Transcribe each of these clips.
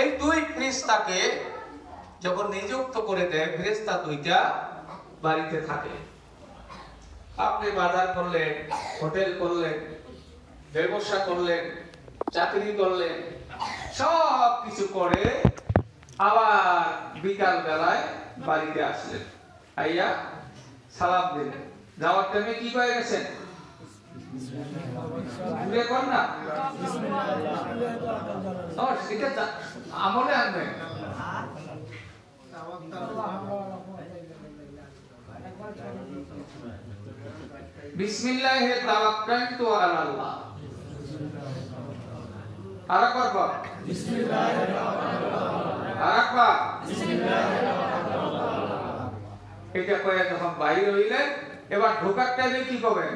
এই দুই ফেরেশতাকে যখন নিযুক্ত করে দেয়, ফেরেশতা দুইটা বাড়িতে থাকে। আপনি বাজার করলেন, হোটেল করলেন, ব্যবসা করলেন, চাকরি করলেন, সব কিছু করে আবার বিকাল বেলায় বাড়িতে আসলেন, আইয়া সালাম দিলেন। যাওয়ার টাইমে কি করে গেছেন? আমলে আনবেন। বিসমিল্লাহি তাওয়াক্কালতু আলাল্লাহ। আরেকবার বল, বিসমিল্লাহি আরেকবার বিসমিল্লাহি। এটা কয়ে যখন বাইরে হইলেন, এবার ঢোকার টাইমে কি করবেন?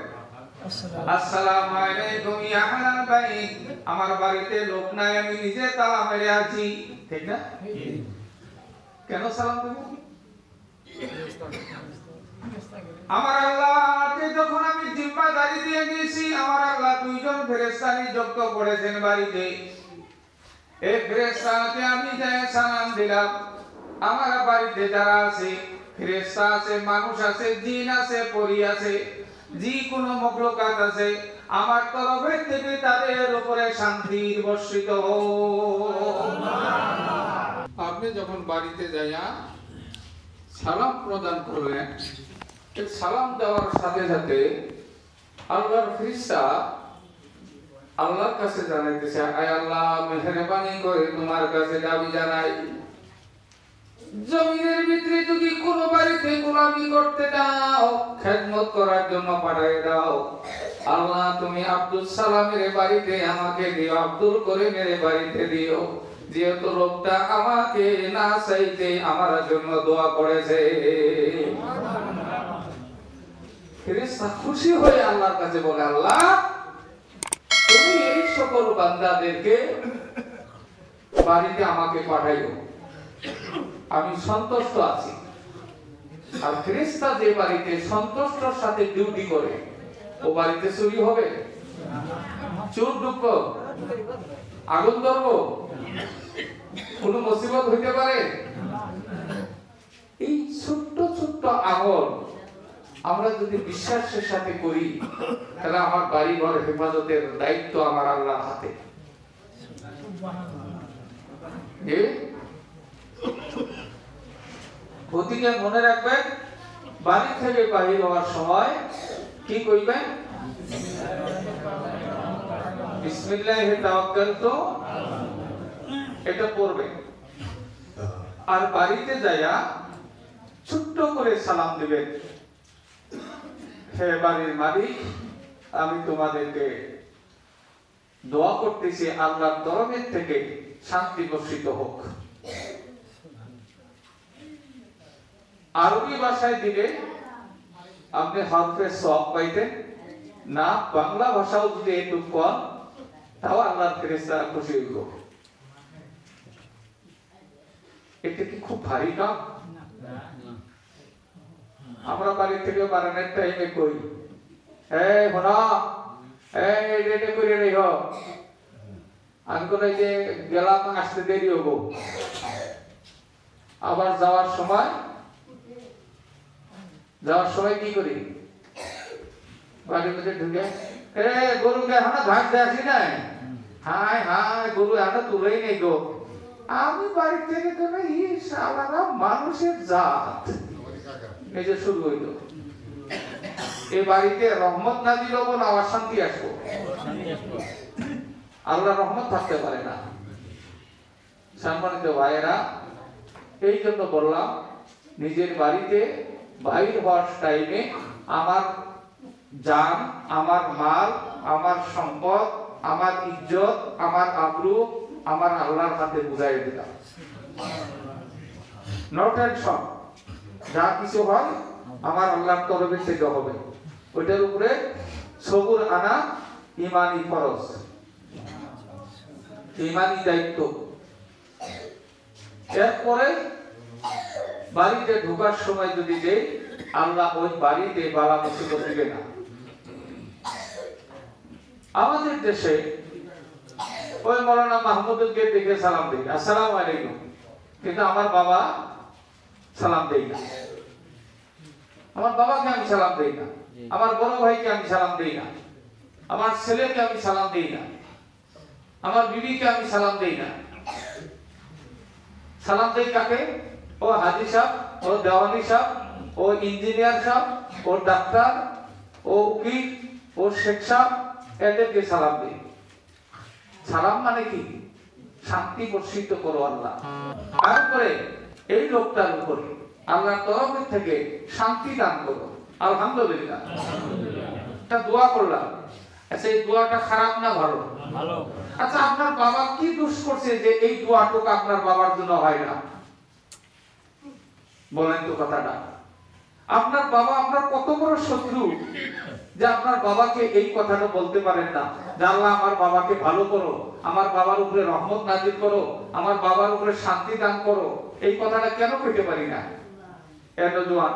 আসসালামু আলাইকুম ইয়া আহলাল বাইত। আমার বাড়িতে লোক নাই, আমি নিজে তালা মেরে আছি, ঠিক না? কেন সালাম দেব? আমার আল্লাহকে যখন আমি জিম্মাদারি দিয়ে দিয়েছি, আমার আল্লাহ দুইজন ফেরেশতা নিযুক্ত করেছেন বাড়িতে। এই ফেরেশতাকে আমি যাই সালাম দিলাম। আমার বাড়িতে যারা আছে, ফেরেশতা আছে, মানুষ আছে, জিন আছে, পরী আছে, যে কোনো মখলুকাত আছে, আমার তরফ থেকে তাদের উপরে শান্তি বর্ষিত হোক। আপনি যখন বাড়িতে যাইয়া সালাম প্রদান করলেন, এই সালাম দেওয়ার সাথে সাথে আল্লাহর ফেরেশতা আল্লাহর কাছে জানাইতেছে, আয় আল্লাহ, মেহেরবানি করে তোমার কাছে দাবি জানাই, জমিনের ভিতরে যদি কোনো বাড়িতে গোলামি করতে দাও, খেদমত করার জন্য পাঠিয়ে দাও, আল্লাহ তুমি আব্দুল সালামের বাড়িতে আমাকে দিও, আব্দুল করিমের বাড়িতে দিও, যেহেতু লোকটা আমাকে না চাইতে আমার জন্য দোয়া করেছে। ফেরেশতা খুশি হয়ে আল্লাহর কাছে বলে, আল্লাহ তুমি এই সকল বান্দাদেরকে বাড়িতে আমাকে পাঠাইও, আমি সন্তুষ্ট আছি। আর ফেরেশতা যে বাড়িতে সন্তুষ্টর সাথে ডিউটি করে, ও বাড়িতে চুরি হবে, চোর ঢুকবো, আগুন ধরবো, কোন মুসিবত হইতে পারে? এই ছোট্ট ছোট্ট আমল আমরা যদি বিশ্বাসের সাথে করি, তাহলে আমার বাড়ি ঘর হেফাজতের দায়িত্ব আমার আল্লাহর হাতে। গতিকে মনে রাখবেন, বাড়ি থেকে বাহির হওয়ার সময় কি কইবেন? বিসমিল্লাহি তাওয়াক্কালতু, এটা পড়বেন। আর বাড়িতে যাইয়া ছোট্ট করে সালাম দিবেন, হে বাড়ির মালিক, আমি তোমাদেরকে দোয়া করতেছি আল্লাহর তরফের থেকে শান্তি বর্ষিত হোক। আরবি ভাষায় দিলে আপনি হরফে সওয়াব পাইতেন না, বাংলা ভাষাও যদি এটুকু কম, তাও আল্লাহর ফেরেশতারা খুশি হইব। এটা কি খুব ভারী কাম? আমরা বাড়ি থেকে বারানের টাইমে কই, এই হোনা, এই রেডি করে রেখ, আমি কোন যে গেলাম, আসতে দেরি হবো। আবার যাওয়ার সময় কি করি? বাড়ির মধ্যে ঢুকে, এ গরুকে এখনো ঘাস দেখি নাই, হাই হাই গরু এখনো তুলেই নেই গো। আমি বাড়ি থেকে গেলে মানুষের জাত নিজে শুরু হইল। এই বাড়িতে রহমত না দিল না অশান্তি আসবো, আল্লাহ রহমত থাকতে পারে না। সম্মানিত ভাইয়েরা, এই জন্য বললাম, নিজের বাড়িতে বাইর হওয়ার টাইমে আমার জান, আমার মাল, আমার সম্পদ, আমার ইজ্জত, আমার আবরু আমার আল্লাহর হাতে বুঝাই দিলাম। নো টেনশন, যা কিছু হয় আমার আল্লাহর তরফ থেকে হবে। ওইটার উপরে সবুর আনা ইমানি ফরজ, ইমানি দায়িত্ব। এরপরে বাড়িতে ঢোকার সময় যদি দেই, আল্লাহ ওই বাড়িতে বালা মুসিবত দিবে না। আমাদের দেশে ওই মৌলানা মাহমুদুলকে দেখে সালাম দেই, আসসালামু আলাইকুম, কিন্তু আমার বাবা সালাম দেই না, আমার বাবাকে আমি সালাম দেই না, আমার বড় ভাইকে আমি সালাম দেই না, আমার ছেলেকে আমি সালাম দেই না, আমার বিবিকে আমি সালাম দেই না। সালাম দেই কাকে? ও হাজি সাহেব, ও দেওয়ানি সাহেব, ও ইঞ্জিনিয়ার সাহেব, ও ডাক্তার, ও উকিল, ও শেখ সাহেব, এদেরকে সালাম দেই। সালাম মানে কি? শান্তি বর্ষিত করো আল্লাহ। তারপরে এই লোকটার উপর আল্লাহর তরফ থেকে শান্তি দান করো, আলহামদুলিল্লাহ। একটা দোয়া করলাম, আচ্ছা এই দোয়াটা খারাপ না ভালো? ভালো। আচ্ছা আপনার বাবা কি দোষ করছে যে এই দোয়াটুকু আপনার বাবার জন্য হয় না? বলেন তো কথাটা। আপনার বাবা আপনার কত বড় শত্রু যে আপনার বাবাকে এই কথাটা বলতে পারেন না যে আল্লাহ আমার বাবাকে ভালো করো, আমার বাবার উপরে রহমত নাজিল করো, আমার বাবার উপরে শান্তি দান করো, এই কথাটা কেন কইতে পারি না? এত জোয়ান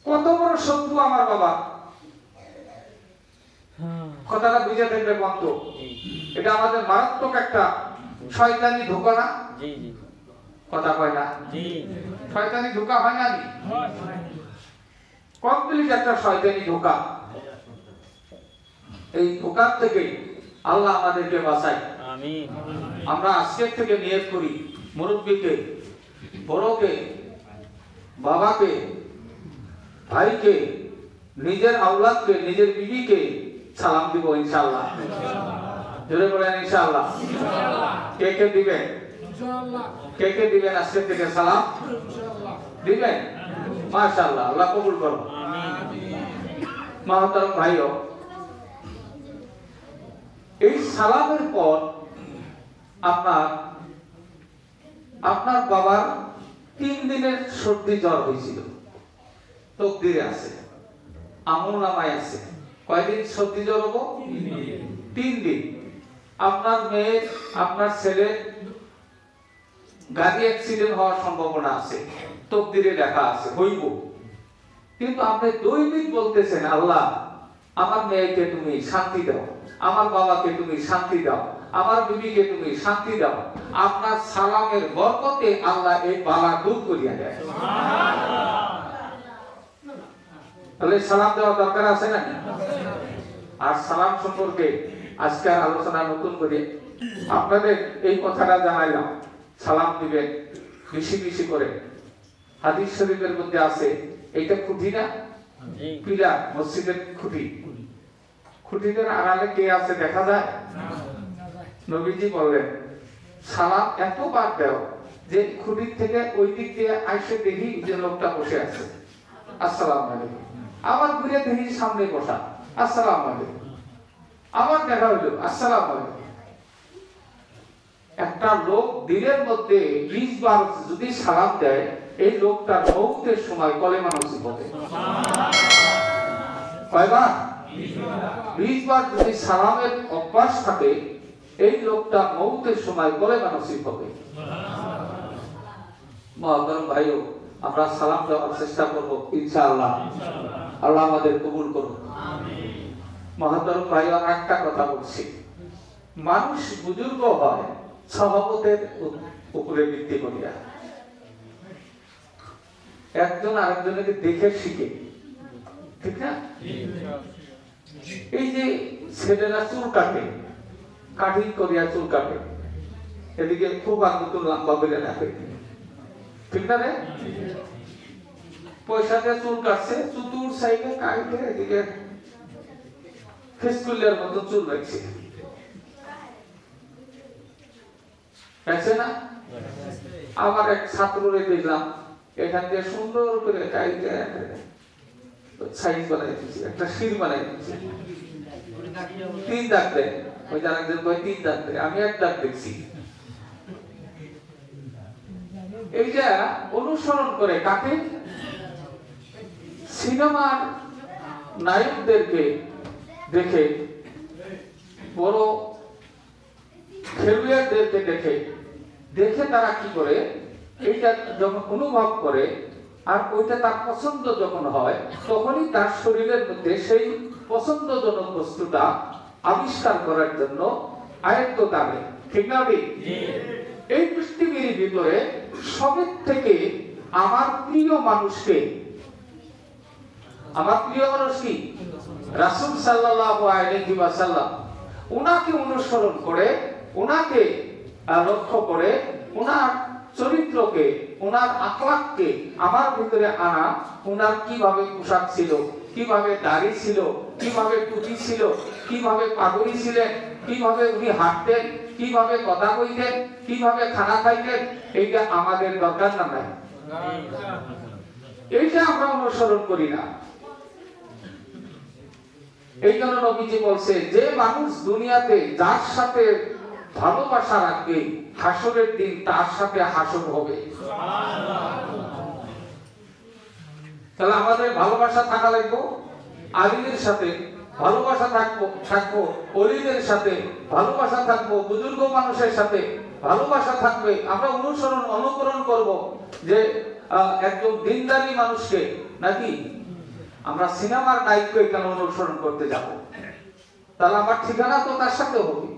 কত বড় শত্রু আমার বাবা, কথাটা বুঝে থাকবে বন্ধ। এটা আমাদের মারাত্মক একটা শয়তানি ধোঁকা না? কথা কয় না? শয়তানি ধোঁকা হয় না? কমপ্লিট একটা শয়তানি ধোঁকা। এই ধোঁকার থেকে আল্লাহ আমাদেরকে বাঁচায়। আমিন। আমরা আজকে থেকে নিয়ত করি, মুরব্বীকে, বড়কে, বাবাকে, ভাইকে, নিজের আওলাদকে, নিজের বিবিকে সালাম দিব ইনশাআল্লাহ। জোরে বলেন ইনশাআল্লাহ। কে কে দিবেন? কে কে দিবেন আজকে থেকে সালাম? দিবেন? মাশাআল্লাহ, আল্লাহ কবুল করো। মহতরম ভাইও, এই সালামের পর আপনার বাবার 3 দিনের সর্দি জ্বর হয়েছিল, তকদিরে আছে, আমলনামায় আছে। কয়দিন সর্দি জ্বর হবো? 3 দিন। আপনার মেয়ে, আপনার ছেলে গাড়ি অ্যাক্সিডেন্ট হওয়ার সম্ভাবনা আছে, তকদিরে লেখা আছে, হইব। কিন্তু আপনি দৈনিক বলতেছেন আল্লাহ আমার মেয়েকে তুমি শান্তি দাও, আমার বাবাকে তুমি শান্তি দাও, আমার বিবিকে তুমি শান্তি দাও। আপনার সালামের বরকতে আল্লাহ এই বালা দূর করিয়া দেয়। তাহলে সালাম দেওয়া দরকার আছে না? আর সালাম সম্পর্কে আজকের আলোচনা নতুন করে আপনাদের এই কথাটা জানাইলাম, সালাম দিবেন বেশি বেশি করে। হাদিস শরীফের মধ্যে আছে, এইটা খুঁটি না? পিলার, মসজিদের খুঁটি। খুঁটিদের আড়ালে কে আছে দেখা যায়? নবীজি বললেন সালাম এতবার দাও যে খুঁটির থেকে ওই দিক দিয়ে আইসে দেখি যে লোকটা বসে আছে, আসসালামু আলাইকুম। আবার ঘুরে দেখি সামনে বসা, আসসালামু আলাইকুম। আবার দেখা হইল, আসসালামু আলাইকুম। একটা লোক দিনের মধ্যে 20 বার যদি সালাম দেয়, এই লোকটার মৌতের সময় কলেমা নসিব হবে। কয়বার? 20 বার যদি সালামের অভ্যাস থাকে, এই লোকটা মৌতের সময় কলেমা নসিব হবে। মহতরম ভাইও, আমরা সালাম দেওয়ার চেষ্টা করব ইনশাআল্লাহ। আল্লাহ আমাদের কবুল করুন। মহতরম ভাইও, একটা কথা বলছি, মানুষ বুজুর্গ হয় স্বভাবতের উপরে ভিত্তি করিয়া। একজন আরেকজনকে দেখে শিখে, ঠিক না? এই যে ছেলেরা চুল কাটে, কাটিং করিয়া চুল কাটে, এদিকে খুব আগুন লম্বা বেড়ে রাখে, ঠিক না রে? পয়সা দিয়ে চুল কাটছে, চতুর সাইডে কাটে, এদিকে ফেসকুলের মতো চুল রাখছে, না? আবার এক ছাত্ররে দেখলাম এখান দিয়ে সুন্দর করে কাইটে সাইজ বানাই দিচ্ছে, একটা শির বানাই দিচ্ছে, 3 দাগ দেয়। ওই জানাকজন কয় 3 দাগ দেয়, আমি 1 দাগ দেখছি। এইটা অনুসরণ করে কাকে? সিনেমার নায়কদেরকে দেখে, বড় খেলোয়াড়দেরকে দেখে দেখে তারা কি করে, এইটা যখন অনুভব করে আর ওইটা তার পছন্দ যখন হয়, তখনই তার শরীরের মধ্যে সেই পছন্দজনক বস্তুটা আবিষ্কার করার জন্য আয়ত্ত থাকে, ঠিক না? এই পৃথিবীর ভিতরে সবের থেকে আমার প্রিয় মানুষকে, আমার প্রিয় মানুষ কি? রাসূল সাল্লাল্লাহু আলাইহি ওয়াসাল্লাম। উনাকে অনুসরণ করে, উনাকে লক্ষ্য করে, উনার চরিত্রকে, উনার আখলাককে আমার ভিতরে আনা। উনার কিভাবে পোশাক ছিল, কিভাবে দাড়ি ছিল, কিভাবে টুপি ছিল, কিভাবে পাগড়ি ছিলেন, কিভাবে উনি হাঁটতেন, কিভাবে কথা কইতেন, কিভাবে খানা খাইতেন, এইটা আমাদের দরকার না নাই? এইটা আমরা অনুসরণ করি না। এই জন্য নবীজি বলছে, যে মানুষ দুনিয়াতে যার সাথে ভালোবাসা রাখবে, হাসরের দিন তার সাথে হাসর হবে। তাহলে আমাদের ভালোবাসা থাকা লাগবে, আলিমের সাথে ভালোবাসা থাকবো, ওলিদের সাথে ভালোবাসা থাকবো, বুজুর্গ মানুষের সাথে ভালোবাসা থাকবে। আমরা অনুকরণ করব যে একজন দিনদারি মানুষকে, নাকি আমরা সিনেমার নায়ককে কেন অনুসরণ করতে যাব? তাহলে আমার ঠিকানা তো তার সাথে হবে,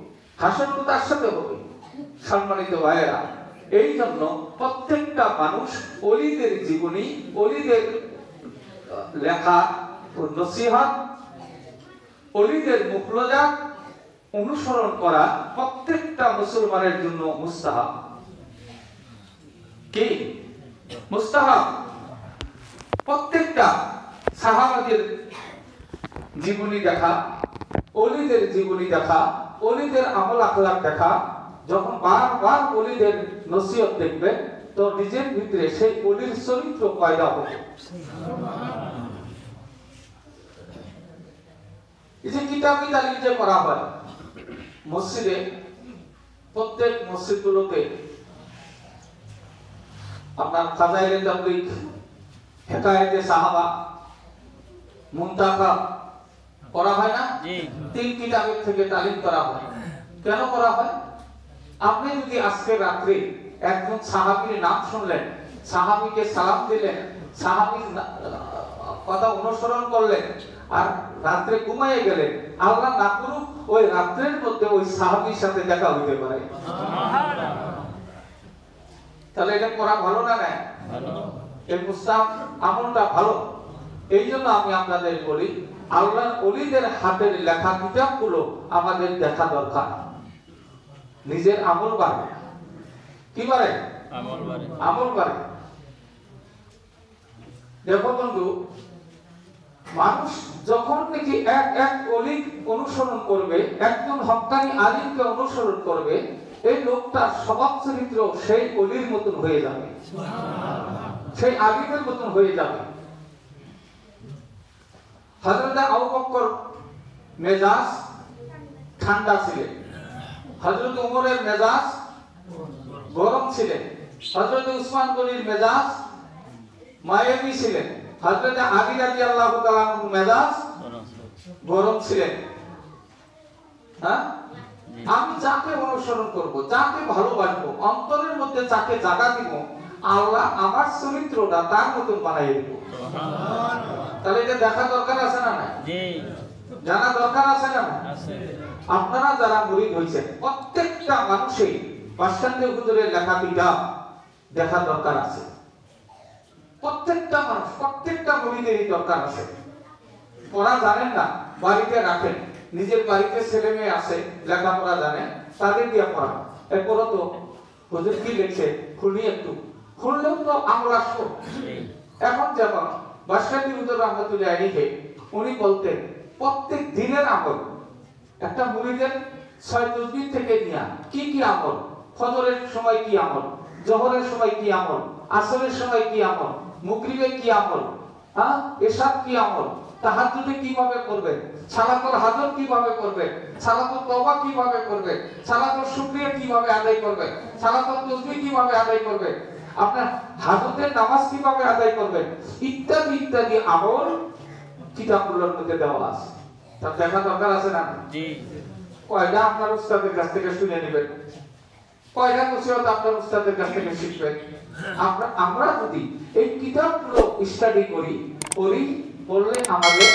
হাসর তো তার সাথে হবে। সম্মানিত ভাইয়েরা, এই জন্য প্রত্যেকটা মানুষ ওলিদের জীবনী, ওলিদের লেখা নসিহত, ওলিদের মুখলজাত অনুসরণ করা প্রত্যেকটা মুসলমানের জন্য মুস্তাহাব। কি মুস্তাহাব? প্রত্যেকটা সাহাবাদের জীবনী দেখা, ওলিদের জীবনী দেখা, ওলিদের আমল আখলাক দেখা। যখন বারবার ওলিদের নসিহত দেখবে, তো নিজের ভিতরে সেই ওলির চরিত্র পয়দা হবে। এই যে কিতাবি তালিম যে করা হয় মসজিদে, প্রত্যেক মসজিদগুলোতে আপনার ফাজাইলে তাবলীগ, হেকায়েতে সাহাবা, মুনতাকা করা হয় না? 3 কিতাবের থেকে তালিম করা হয়। কেন করা হয়? আপনি যদি আজকে রাত্রে একজন সাহাবীর নাম শুনলেন, সাহাবীকে সালাম দিলেন, সাহাবীর কথা অনুসরণ করলেন, আর রাত্রে ঘুমায়ে গেলেন, আল্লাহ না করুক ওই রাত্রের মধ্যে ওই সাহাবীর সাথে দেখা হইতে পারে। তাহলে এটা করা ভালো না? না, এই মুস্তাহাব আমলটা ভালো। এই জন্য আমি আপনাদের বলি, আল্লাহর ওলিদের হাতের লেখা কিতাবগুলো আমাদের দেখা দরকার। নিজের আমল বাড়ে। কি বাড়ে? আমল বাড়ে। দেখো বন্ধু, মানুষ যখন নাকি এক ওলি অনুসরণ করবে, একজন হক্কানি আলিমকে অনুসরণ করবে, এই লোকটার স্বভাব চরিত্র সেই ওলির মতন হয়ে যাবে, সেই আলিমের মতন হয়ে যাবে। হযরত আবু বকর মেজাজ ঠান্ডা ছিলেন, হযরত ওমরের মেজাজ গরম ছিলেন, হযরত উসমান গনির মেজাজ মায়াবী ছিলেন, হযরত আলী রাদিয়াল্লাহু তাআলা মেজাজ গরম ছিলেন। হ্যাঁ, আমি যাকে অনুসরণ করব, যাকে ভালোবাসবো, অন্তরের মধ্যে যাকে জায়গা দিব, আল্লাহ আমার চরিত্রটা তার মতন বানাইয়ে দিব। তাহলে এটা দেখা দরকার আছে না? না, জানা দরকার আছে না? আপনারা যারা মুরিদ হয়েছেন, প্রত্যেকটা মানুষই পাঁচখান্ডে হুজুরের লেখা কিতাব দেখা দরকার আছে। প্রত্যেকটা মানুষ, প্রত্যেকটা মুরিদেরই দরকার আছে। পড়া জানেন না, বাড়িতে রাখেন, নিজের বাড়িতে ছেলে মেয়ে আছে লেখাপড়া জানে, তাদের দিয়ে পড়া। এরপরও তো হুজুর কি লিখছে খুলি, একটু খুললেও তো আমল আসবো। এখন যেমন বাসকান্দি হুজুর রহমতুল্লাহ আলাইহি উনি বলতেন, প্রত্যেক দিনের আমল একটা মুরিদের 6 তাসবিহ থেকে নিয়া কি কি আমল, ফজরের সময় কি আমল, জোহরের সময় কি আমল, আসরের সময় কি আমল, মাগরিবে কি আমল, এশার কি আমল, তাহাজ্জুদে কিভাবে করবেন, সালাতুল হাজর কিভাবে করবেন, সালাতুল তওবা কিভাবে করবেন, সালাতুল শুকরিয়া কিভাবে আদায় করবেন, সালাতুল তাসবিহ কিভাবে আদায় করবেন, আপনার হাজতের নামাজ কিভাবে আদায় করবেন, ইত্যাদি ইত্যাদি আমল কিতাবগুলোর মধ্যে দেওয়া আছে। তা দেখা দরকার আছে না? জি। কয়টা আপনার উস্তাদের কাছ থেকে শুনে নেবেন, কয়টা নসিহত আপনার উস্তাদের কাছ থেকে শিখবেন। আমরা যদি এই কিতাবগুলো স্টাডি করি, পড়লে আমাদের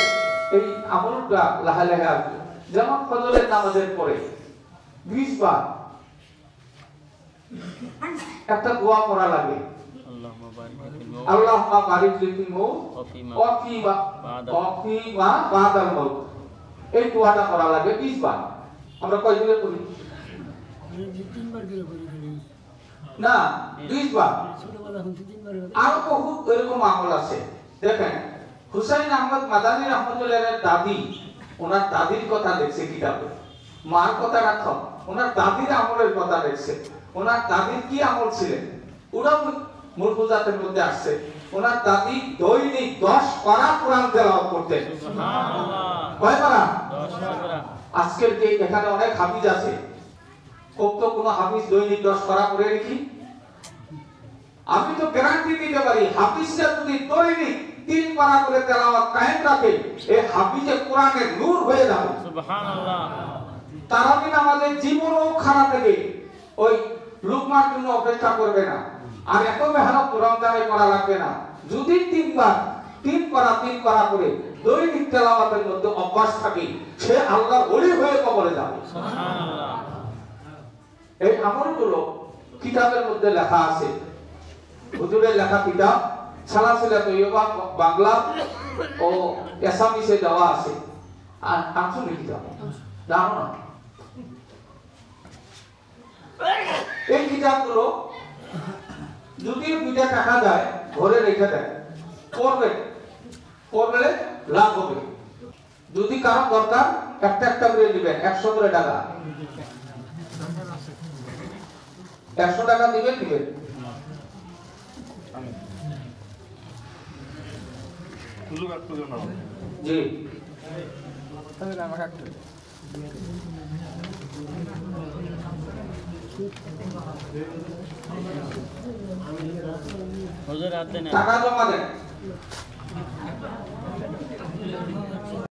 এই আমলটা লাহে লাহে আসবে। যেমন ফজরের নামাজের পরে 20 বার একটা দোয়া করা লাগে, আল্লাহুম্মা বারিক ফিল মউত ওয়া ফিমা বাদাল মউত। এই দোয়াটা করা লাগে 20 বার। আমরা কয়দিনে করি? 3 বার করে করি না, 20 বার। ছোটবেলা হচ্ছে 3 বার। আর বহুত এরকম আমল আছে। দেখেন হুসাইন আহমদ মাদানী রহমাতুল্লাহর দাদি, ওনার দাদির কথা দেখছে কিতাবে। মার কথা রাখো, ওনার দাদির আমলের কথা দেখছে। ওনার দাদির কি আমল ছিলেন ওরাও মুরফুজাতের মধ্যে আসছে। ওনার দাদি দৈনিক 10 পারা কোরআন তেলাওয়াত করতেন। সুবহানাল্লাহ। কয় পারা? 10 পারা। আজকের যে এখানে অনেক হাফিজ আছে, কত কোন হাফিজ দৈনিক 10 পারা করে নাকি? আমি তো গ্যারান্টি দিতে পারি হাফিজরা যদি দৈনিক 3 পারা করে তেলাওয়াত কায়েম রাখে, এই হাফিজে কোরআনের নূর হয়ে যাবে। সুবহানাল্লাহ। তারাবি নামাজের জীবনও খারাপ থেকে ওই লুকমার জন্য অপেক্ষা করবে না, আর এত মেহনত রমজানে করা লাগবে না। যদি 3 পারা করে দৈনিক তেলাওয়াতের মধ্যে অভ্যাস থাকে, সে আল্লাহর ওলি হয়ে কবরে যাবে। সুবহানাল্লাহ। এই আমলগুলো কিতাবের মধ্যে লেখা আছে, হুজুরের লেখা কিতাব সালাসিলা তৈয়বা বাংলা ও এসামিসে দেওয়া আছে। আর আসলে কিতাব জানো না, এই কিতাবগুলো যদি 2 টাকা যায় ঘরে রেখে দেয়, পড়লে লাভ হবে। যদি কারো দরকার একটা করে দিবেন, 100 করে টাকা, 100 টাকা দিবেন। জি টাকা জমা দেন।